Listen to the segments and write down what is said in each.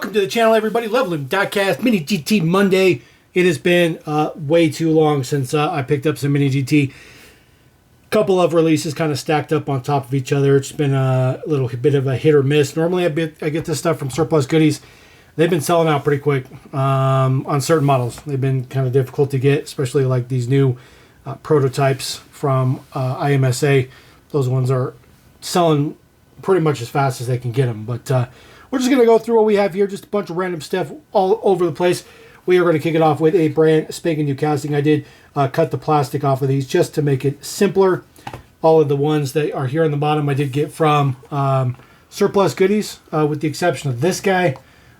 Welcome to the channel, everybody. Leveling Diecast Mini GT Monday. It has been way too long since I picked up some Mini GT. Couple of releases kind of stacked up on top of each other. It's been a little bit of a hit or miss. Normally I get this stuff from Surplus Goodies. They've been selling out pretty quick on certain models. They've been kind of difficult to get, especially like these new prototypes from IMSA. Those ones are selling pretty much as fast as they can get them. But we're just going to go through what we have here. Just a bunch of random stuff all over the place. We are going to kick it off with a brand spanking new casting. I did cut the plastic off of these just to make it simpler. All of the ones that are here on the bottom I did get from Surplus Goodies, with the exception of this guy.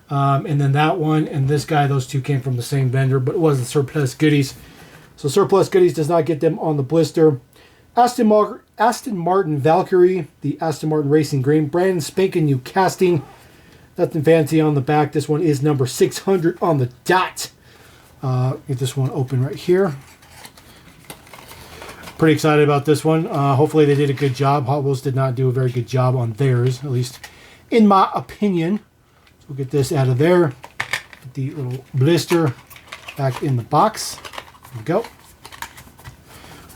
And then that one and this guy, those two came from the same vendor, but it wasn't Surplus Goodies. So Surplus Goodies does not get them on the blister. Aston Martin Valkyrie, the Aston Martin Racing Green, brand spanking new casting. Nothing fancy on the back. This one is number 600 on the dot. Get this one open right here. Pretty excited about this one. Hopefully they did a good job. Hot Wheels did not do a very good job on theirs, at least in my opinion. So we'll get this out of there. Get the little blister back in the box. There we go.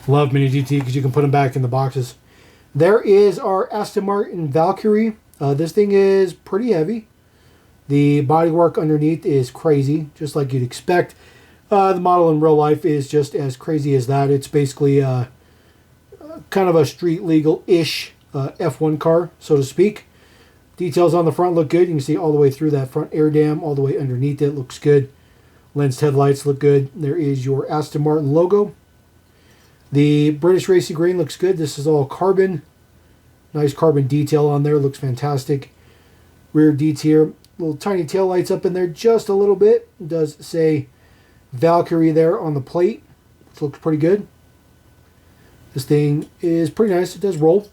Love Mini GT because you can put them back in the boxes. There is our Aston Martin Valkyrie. This thing is pretty heavy. The bodywork underneath is crazy, just like you'd expect. The model in real life is just as crazy as that. It's basically kind of a street legal-ish F1 car, so to speak. Details on the front look good. You can see all the way through that front air dam, all the way underneath it. Looks good. Lensed headlights look good. There is your Aston Martin logo. The British Racing Green looks good. This is all carbon. Nice carbon detail on there. Looks fantastic. Rear detail. Little tiny tail lights up in there just a little bit. It does say Valkyrie there on the plate. It looks pretty good. This thing is pretty nice. It does roll.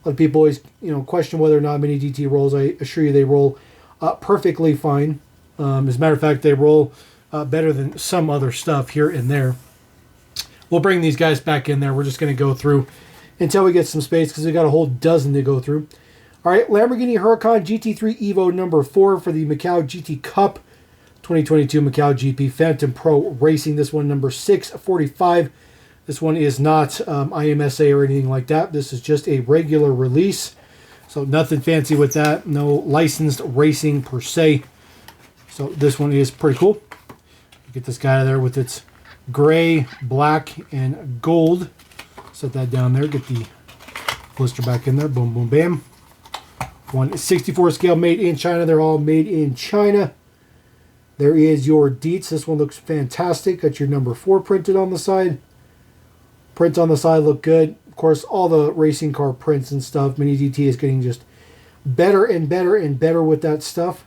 A lot of people always, question whether or not Mini GT rolls. I assure you they roll perfectly fine. As a matter of fact, they roll better than some other stuff here and there. We'll bring these guys back in there. We're just going to go through until we get some space because we got a whole dozen to go through. All right, Lamborghini Huracan GT3 Evo number 4 for the Macau GT Cup 2022 Macau GP Phantom Pro Racing. This one number 645. This one is not IMSA or anything like that. This is just a regular release. So nothing fancy with that. No licensed racing per se. So this one is pretty cool. Get this guy out of there with its gray, black, and gold. Set that down there. Get the blister back in there. Boom, boom, bam. One is 64 scale, made in China. They're all made in China. There is your deets. This one looks fantastic. Got your number 4 printed on the side. Prints on the side look good. Of course, all the racing car prints and stuff. Mini GT is getting just better and better and better with that stuff.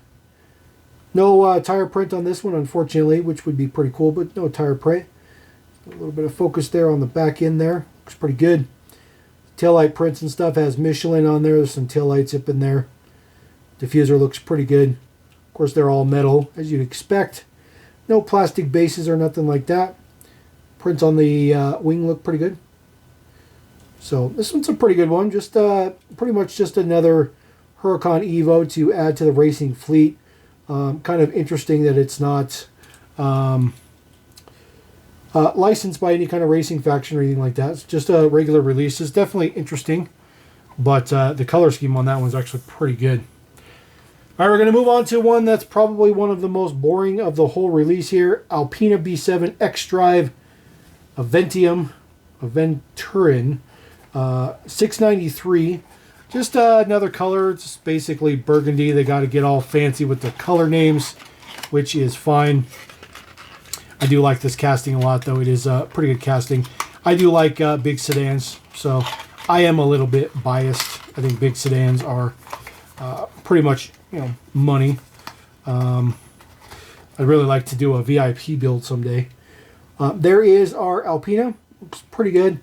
No tire print on this one, unfortunately, which would be pretty cool, but no tire print. A little bit of focus there on the back end there. Looks pretty good. Taillight prints and stuff has Michelin on there. There's some taillights up in there. Diffuser looks pretty good. Of course, they're all metal, as you'd expect. No plastic bases or nothing like that. Prints on the wing look pretty good. So this one's a pretty good one. Just pretty much just another Huracan Evo to add to the racing fleet. Kind of interesting that it's not licensed by any kind of racing faction or anything like that. It's just a regular release. It's definitely interesting, but the color scheme on that one's actually pretty good. All right, we're going to move on to one that's probably one of the most boring of the whole release here. Alpina B7 X-Drive Aventurin 693. Just another color. It's basically burgundy. They got to get all fancy with the color names, which is fine. I do like this casting a lot, though. It is a pretty good casting. I do like big sedans, so I am a little bit biased. I think big sedans are pretty much, money. I'd really like to do a VIP build someday. There is our Alpina. Looks pretty good.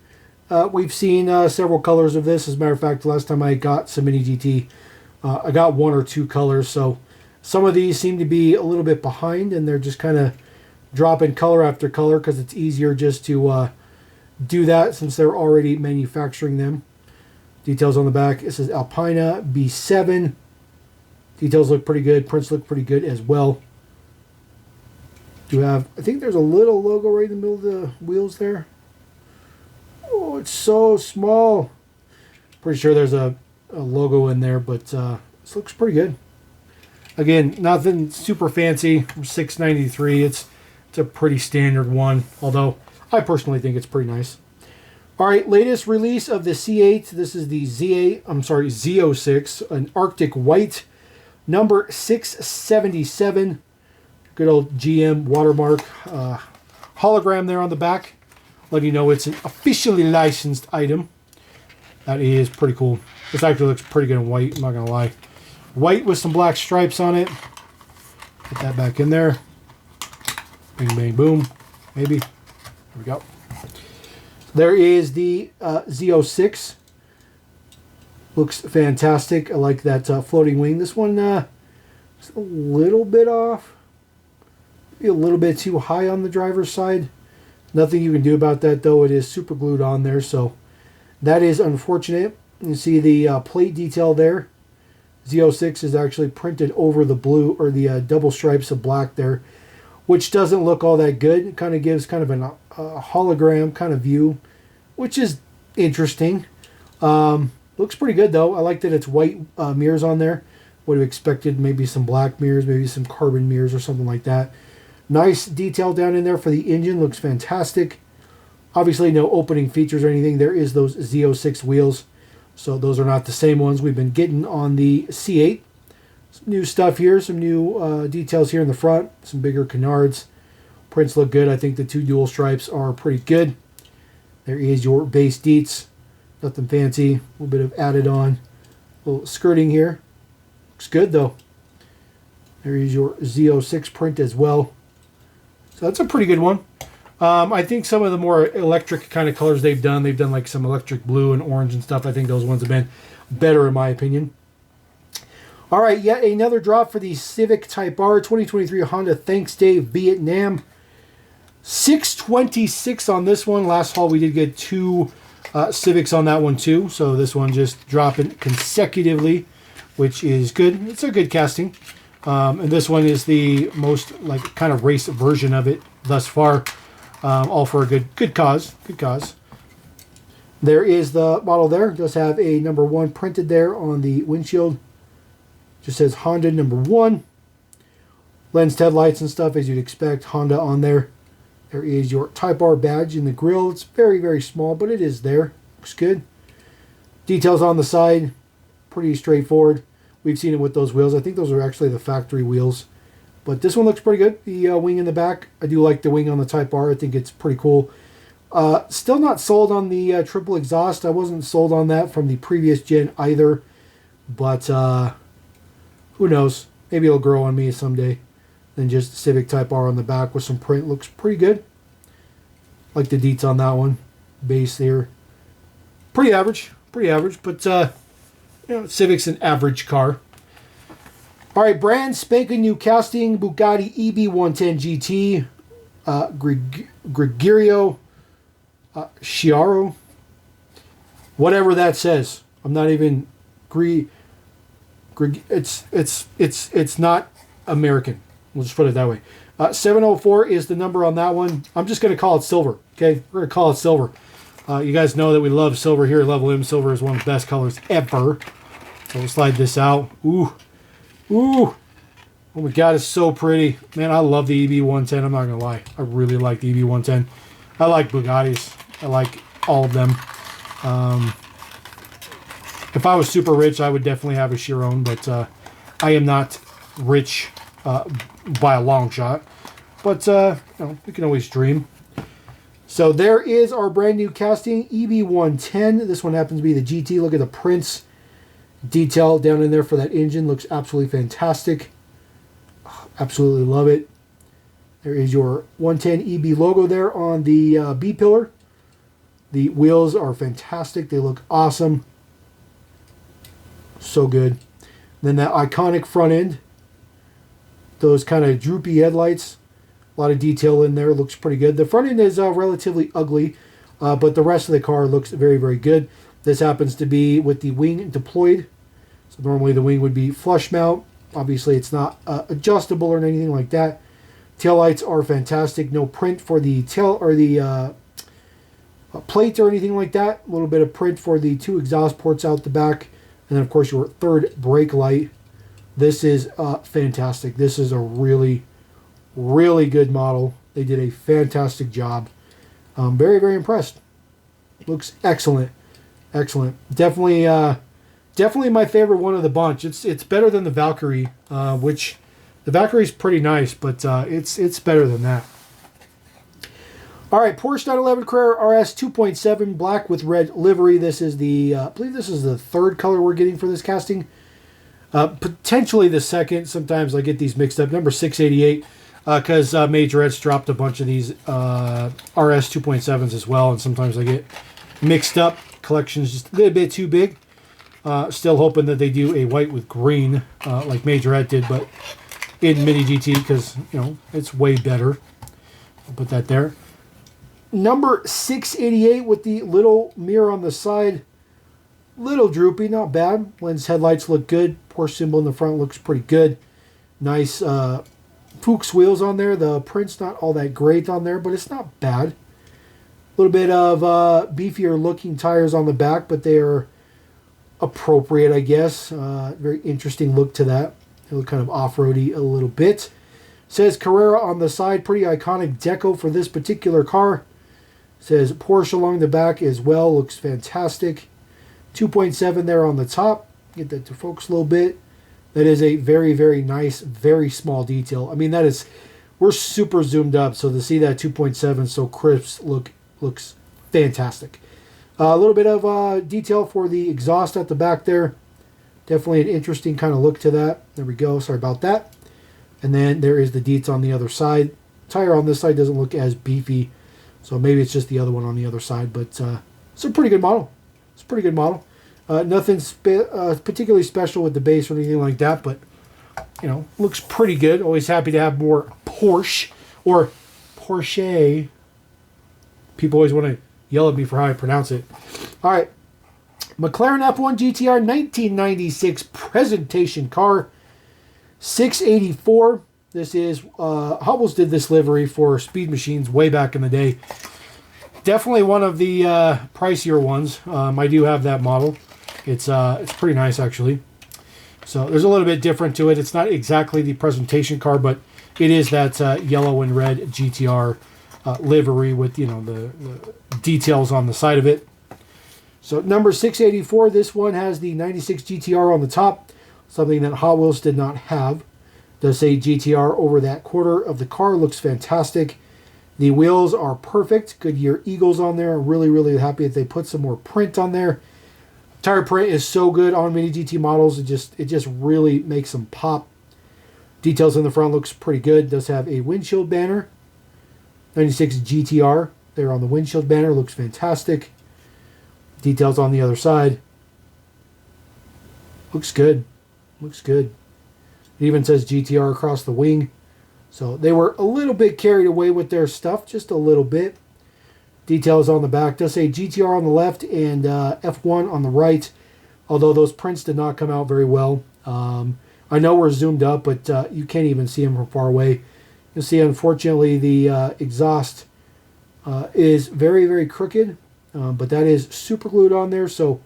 We've seen several colors of this. As a matter of fact, the last time I got some Mini GT, I got 1 or 2 colors. So some of these seem to be a little bit behind, and they're just kind of dropping color after color because it's easier just to do that since they're already manufacturing them. Details on the back. It says Alpina B7. Details look pretty good. Prints look pretty good as well. Do have, I think there's a little logo right in the middle of the wheels there. Oh, it's so small. Pretty sure there's a logo in there, but this looks pretty good. Again, nothing super fancy. $693. It's a pretty standard one, although I personally think it's pretty nice. All right, latest release of the C8. This is the Z06, an Arctic White, number 677. Good old GM watermark. Hologram there on the back, letting you know it's an officially licensed item. That is pretty cool. This actually looks pretty good in white, I'm not going to lie. White with some black stripes on it. Put that back in there. Bing, bang, boom. Maybe. There we go. There is the Z06. Looks fantastic. I like that floating wing. This one is a little bit off. Maybe a little bit too high on the driver's side. Nothing you can do about that, though. It is super glued on there, so that is unfortunate. You see the plate detail there. Z06 is actually printed over the blue, or the double stripes of black there, which doesn't look all that good. It kind of gives kind of a hologram kind of view, which is interesting. Looks pretty good, though. I like that it's white mirrors on there. Would have expected maybe some black mirrors, maybe some carbon mirrors or something like that. Nice detail down in there for the engine. Looks fantastic. Obviously, no opening features or anything. There is those Z06 wheels. So those are not the same ones we've been getting on the C8. Some new stuff here. Some new details here in the front. Some bigger canards. Prints look good. I think the two dual stripes are pretty good. There is your base deets. Nothing fancy. A little bit of added on. A little skirting here. Looks good though. There is your Z06 print as well. So that's a pretty good one. I think some of the more electric kind of colors they've done like some electric blue and orange and stuff. I think those ones have been better in my opinion. All right, yet another drop for the Civic Type R 2023 Honda Thanks Day Vietnam. $626 on this one. Last haul we did get two Civics on that one too. So this one just dropping consecutively, which is good. It's a good casting. And this one is the most like kind of race version of it thus far. All for a good cause. Good cause. There is the model there. It does have a number 1 printed there on the windshield. Just says Honda number 1. Lens headlights and stuff as you'd expect. Honda on there. There is your Type R badge in the grille. It's very, very small, but it is there. Looks good. Details on the side. Pretty straightforward. We've seen it with those wheels. I think those are actually the factory wheels. But this one looks pretty good. The wing in the back. I do like the wing on the Type R. I think it's pretty cool. Still not sold on the triple exhaust. I wasn't sold on that from the previous gen either. But who knows? Maybe it'll grow on me someday. Then just Civic Type R on the back with some print. Looks pretty good. Like the deets on that one. Base there. Pretty average. Pretty average. But, you know, Civic's an average car. All right, brand spanking new casting, Bugatti EB110 GT, Gregorio Chiaro, whatever that says. I'm not even it's not American. We'll just put it that way. 704 is the number on that one. I'm just going to call it silver. Okay, we're going to call it silver. You guys know that we love silver here at Level M. Silver is one of the best colors ever. So we'll slide this out. Ooh. Ooh. Oh my God, it's so pretty. Man, I love the EB110. I'm not going to lie. I really like the EB110. I like Bugattis. I like all of them. If I was super rich, I would definitely have a Chiron, but I am not rich by a long shot. But, you know, we can always dream. So there is our brand new casting, EB110. This one happens to be the GT. Look at the prints. Detail down in there for that engine. Looks absolutely fantastic. Absolutely love it. There is your 110 EB logo there on the B-pillar. The wheels are fantastic. They look awesome. So good. Then that iconic front end. Those kind of droopy headlights. A lot of detail in there. Looks pretty good. The front end is relatively ugly, but the rest of the car looks very, very good. This happens to be with the wing deployed. So normally the wing would be flush mount. Obviously, it's not adjustable or anything like that. Taillights are fantastic. No print for the tail or the plate or anything like that. A little bit of print for the 2 exhaust ports out the back. And then, of course, your third brake light. This is fantastic. This is a really, really good model. They did a fantastic job. I'm very, very impressed. Looks excellent. Excellent. Definitely definitely my favorite one of the bunch. It's better than the Valkyrie, which the Valkyrie is pretty nice, but it's better than that. All right, Porsche 911 Carrera RS 2.7 black with red livery. This is the I believe this is the 3rd color we're getting for this casting. Potentially the 2nd. Sometimes I get these mixed up. Number 688, because Majorette's dropped a bunch of these RS 2.7s as well, and sometimes I get mixed up. Collection's just a little bit too big. Still hoping that they do a white with green, like Majorette did, but in MiniGT, because, you know, it's way better. I'll put that there. Number 688 with the little mirror on the side. Little droopy, not bad. Lens headlights look good. Porsche symbol in the front looks pretty good. Nice Fuchs wheels on there. The print's not all that great on there, but it's not bad. A little bit of beefier looking tires on the back, but they are appropriate, I guess. Very interesting look to that. They look kind of off-roady a little bit. Says Carrera on the side. Pretty iconic deco for this particular car. Says Porsche along the back as well. Looks fantastic. 2.7 there on the top. Get that to focus a little bit. That is a very, very nice, very small detail. I mean, that is, we're super zoomed up, so to see that 2.7 so crisp looks fantastic. A little bit of detail for the exhaust at the back there. Definitely an interesting kind of look to that. There we go. Sorry about that. And then there is the deets on the other side. Tire on this side doesn't look as beefy, so maybe it's just the other one on the other side. But it's a pretty good model. It's a pretty good model. Nothing particularly special with the base or anything like that, but, you know, looks pretty good. Always happy to have more Porsche or Porsche. People always want to yell at me for how I pronounce it. All right. McLaren F1 GTR 1996 presentation car. 684. This is, Hot Wheels did this livery for Speed Machines way back in the day. Definitely one of the pricier ones. I do have that model. It's pretty nice, actually. So there's a little bit different to it. It's not exactly the presentation car, but it is that yellow and red GTR livery with, you know, the details on the side of it. So number 684, this one has the 96 GTR on the top, something that Hot Wheels did not have. Does say GTR over that quarter of the car. Looks fantastic. The wheels are perfect. Goodyear Eagles on there. I'm really, really happy that they put some more print on there. Tire print is so good on MiniGT models. It just really makes them pop. Details in the front looks pretty good. Does have a windshield banner. 96 GTR there on the windshield banner. Looks fantastic. Details on the other side. Looks good. Looks good. It even says GTR across the wing. So they were a little bit carried away with their stuff. Just a little bit. Details on the back. Does say GTR on the left and F1 on the right. Although those prints did not come out very well. I know we're zoomed up, but you can't even see them from far away. You'll see, unfortunately, the exhaust is very, very crooked. But that is super glued on there. So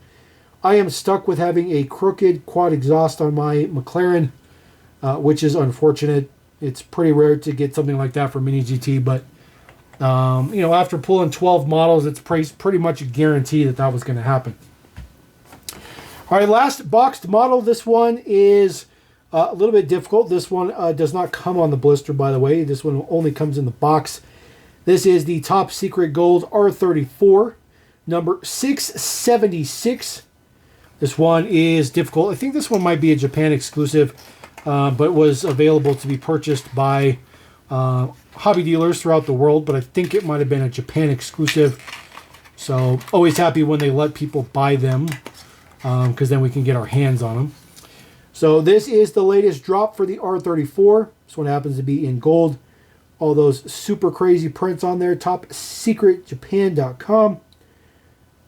I am stuck with having a crooked quad exhaust on my McLaren, which is unfortunate. It's pretty rare to get something like that for MiniGT, but you know, after pulling 12 models, it's pretty much a guarantee that that was going to happen. All right, last boxed model. This one is a little bit difficult. This one does not come on the blister, by the way. This one only comes in the box. This is the Top Secret Gold R34, number 676. This one is difficult. I think this one might be a Japan exclusive, but was available to be purchased by hobby dealers throughout the world, but I think it might have been a Japan exclusive. So always happy when they let people buy them, because then we can get our hands on them. So this is the latest drop for the R34. This one happens to be in gold. All those super crazy prints on there. TopSecretJapan.com.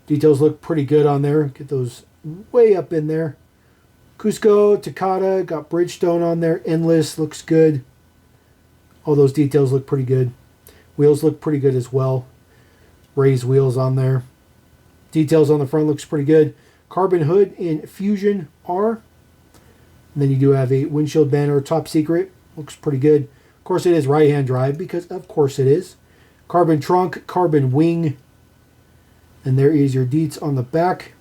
Details look pretty good on there. Get those way up in there. Cusco, Takata, got Bridgestone on there. Endless looks good. All those details look pretty good. Wheels look pretty good as well. Raised wheels on there. Details on the front looks pretty good. Carbon hood in Fusion R. And then you do have a windshield banner, top secret. Looks pretty good. Of course it is right-hand drive because of course it is. Carbon trunk, carbon wing. And there is your deets on the back.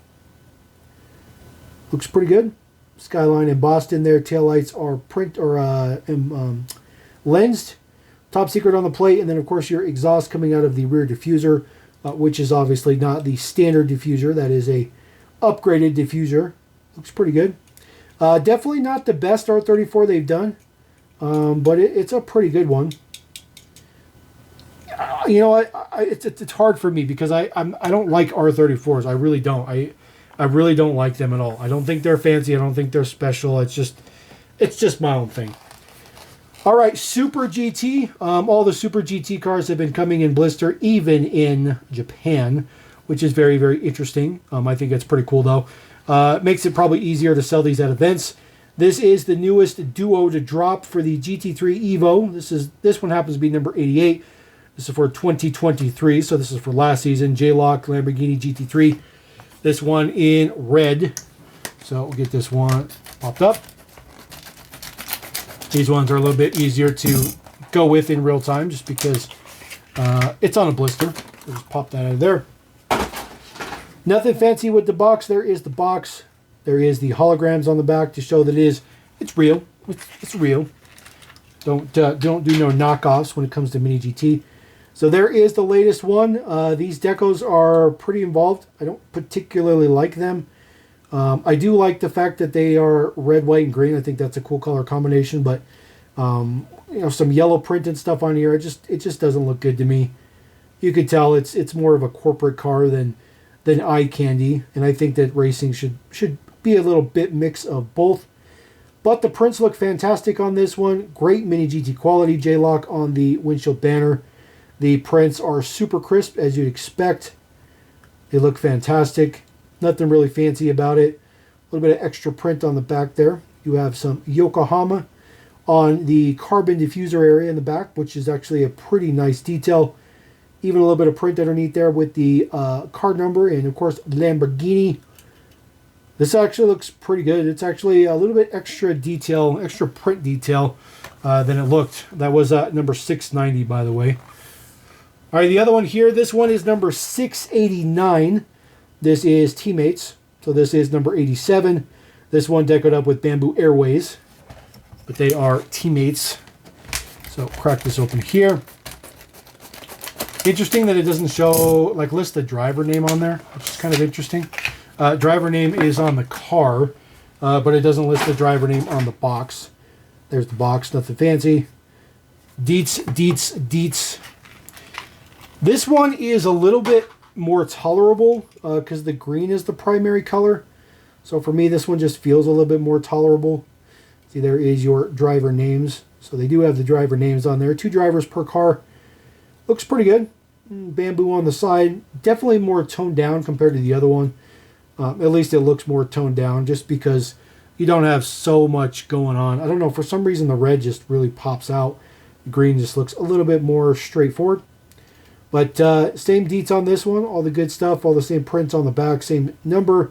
Looks pretty good. Skyline embossed in there. Taillights are print or lensed. Top secret on the plate. And then of course your exhaust coming out of the rear diffuser, which is obviously not the standard diffuser. That is a upgraded diffuser. Looks pretty good. Definitely not the best R34 they've done, but it's a pretty good one. You know, it's hard for me because I don't like R34s. I really don't. I really don't like them at all. I don't think they're fancy. I don't think they're special. It's just my own thing. All right, Super GT. All the Super GT cars have been coming in blister, even in Japan, which is very, very interesting. I think it's pretty cool, though. Makes it probably easier to sell these at events. This is the newest duo to drop for the GT3 Evo. This one happens to be number 88. This is for 2023, so this is for last season. J-Lock Lamborghini GT3. This one in red. So we'll get this one popped up. These ones are a little bit easier to go with in real time just because it's on a blister. We'll just pop that out of there. Nothing fancy with the box. There is the box. There is the holograms on the back to show that it's real. It's real. Don't do no knockoffs when it comes to MiniGT. So there is the latest one. These decos are pretty involved. I don't particularly like them. I do like the fact that they are red, white, and green. I think that's a cool color combination. But you know, some yellow print and stuff on here. It just doesn't look good to me. You could tell it's more of a corporate car than eye candy, and I think that racing should be a little bit mix of both. But the prints look fantastic on this one. Great MiniGT quality. J-Lock on the windshield banner. The prints are super crisp, as you'd expect. They look fantastic. Nothing really fancy about it. A little bit of extra print on the back there. You have some Yokohama on the carbon diffuser area in the back, which is actually a pretty nice detail. Even a little bit of print underneath there with the card number and, of course, Lamborghini. This actually looks pretty good. It's actually a little bit extra detail, extra print detail than it looked. That was number 690, by the way. All right, the other one here, this one is number 689. This is Teammates. So this is number 87. This one decoed up with Bamboo Airways. But they are Teammates. So crack this open here. Interesting that it doesn't show, like, list the driver name on there, which is kind of interesting. Driver name is on the car, but it doesn't list the driver name on the box. There's the box, nothing fancy. Deets. This one is a little bit more tolerable because the green is the primary color. So for me, this one just feels a little bit more tolerable. See, there is your driver names. So they do have the driver names on there. 2 drivers per car. Looks pretty good. Bamboo on the side. Definitely more toned down compared to the other one. At least it looks more toned down just because you don't have so much going on. I don't know. For some reason, the red just really pops out. The green just looks a little bit more straightforward. But same deets on this one. All the good stuff. All the same prints on the back. Same number.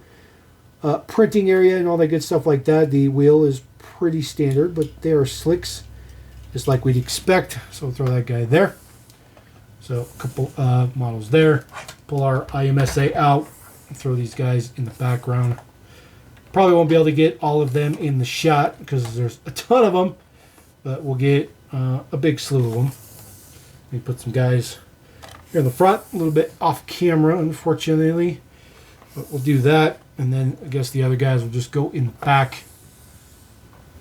Printing area and all that good stuff like that. The wheel is pretty standard, but they are slicks. Just like we'd expect. So we'll throw that guy there. So a couple models there. Pull our IMSA out. Throw these guys in the background. Probably won't be able to get all of them in the shot because there's a ton of them. But we'll get a big slew of them. Let me put some guys here in the front. A little bit off camera, unfortunately. But we'll do that. And then I guess the other guys will just go in the back.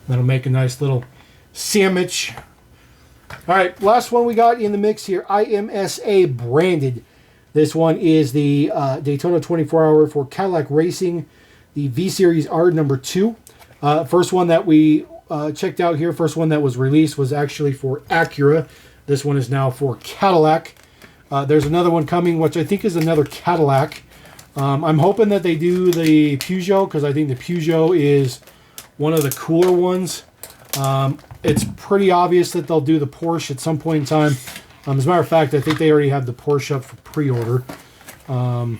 That'll make a nice little sandwich. All right, last one we got in the mix here, IMSA branded. This one is the Daytona 24-hour for Cadillac Racing, the V-Series R number 2. First one that we checked out here, first one that was released was actually for Acura. This one is now for Cadillac. There's another one coming, which I think is another Cadillac. I'm hoping that they do the Peugeot, because I think the Peugeot is one of the cooler ones. It's pretty obvious that they'll do the Porsche at some point in time. As a matter of fact, I think they already have the Porsche up for pre-order. And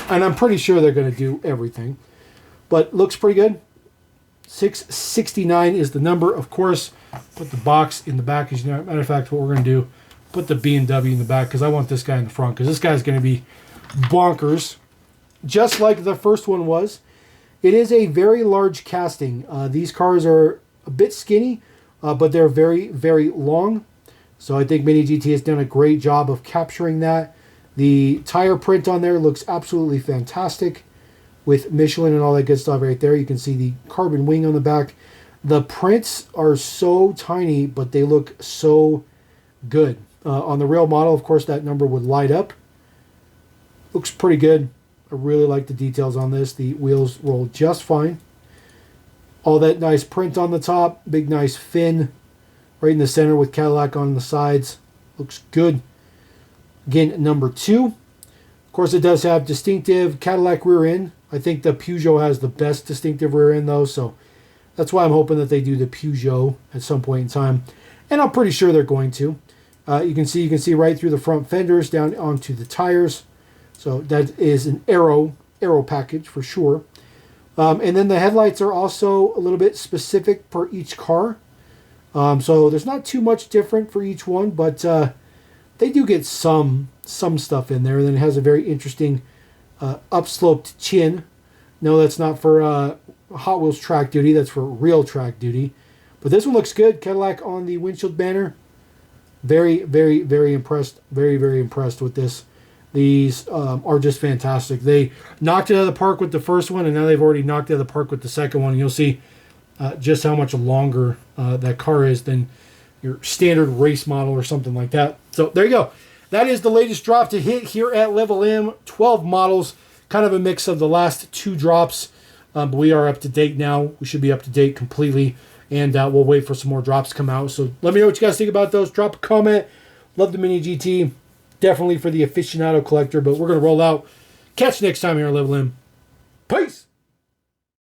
I'm pretty sure they're going to do everything. But looks pretty good. 669 is the number. Of course, put the box in the back. As you know, matter of fact, what we're going to do, put the BMW in the back because I want this guy in the front because this guy's going to be bonkers. Just like the first one was. It is a very large casting. These cars are a bit skinny, but they're very, very long. So I think MiniGT has done a great job of capturing that. The tire print on there looks absolutely fantastic with Michelin and all that good stuff right there. You can see the carbon wing on the back. The prints are so tiny, but they look so good. On the real model, of course, that number would light up. Looks pretty good. I really like the details on this. The wheels roll just fine. All that nice print on the top. Big nice fin right in the center with Cadillac on the sides. Looks good. Again, number 2. Of course, it does have distinctive Cadillac rear end. I think the Peugeot has the best distinctive rear end, though. So that's why I'm hoping that they do the Peugeot at some point in time. And I'm pretty sure they're going to. You can see right through the front fenders down onto the tires. So that is an aero package for sure. And then the headlights are also a little bit specific for each car. So there's not too much different for each one, but they do get some stuff in there. And then it has a very interesting upsloped chin. No, that's not for Hot Wheels track duty. That's for real track duty. But this one looks good. Cadillac on the windshield banner. Very, very, very impressed. Very, very impressed with this. These are just fantastic. They knocked it out of the park with the first one, and now they've already knocked it out of the park with the second one. And you'll see just how much longer that car is than your standard race model or something like that. So there you go. That is the latest drop to hit here at Level M. 12 models, kind of a mix of the last 2 drops. But we are up to date now. We should be up to date completely. And we'll wait for some more drops to come out. So let me know what you guys think about those. Drop a comment. Love the MiniGT. Definitely for the aficionado collector. But we're going to roll out. Catch you next time here on Level M. Peace!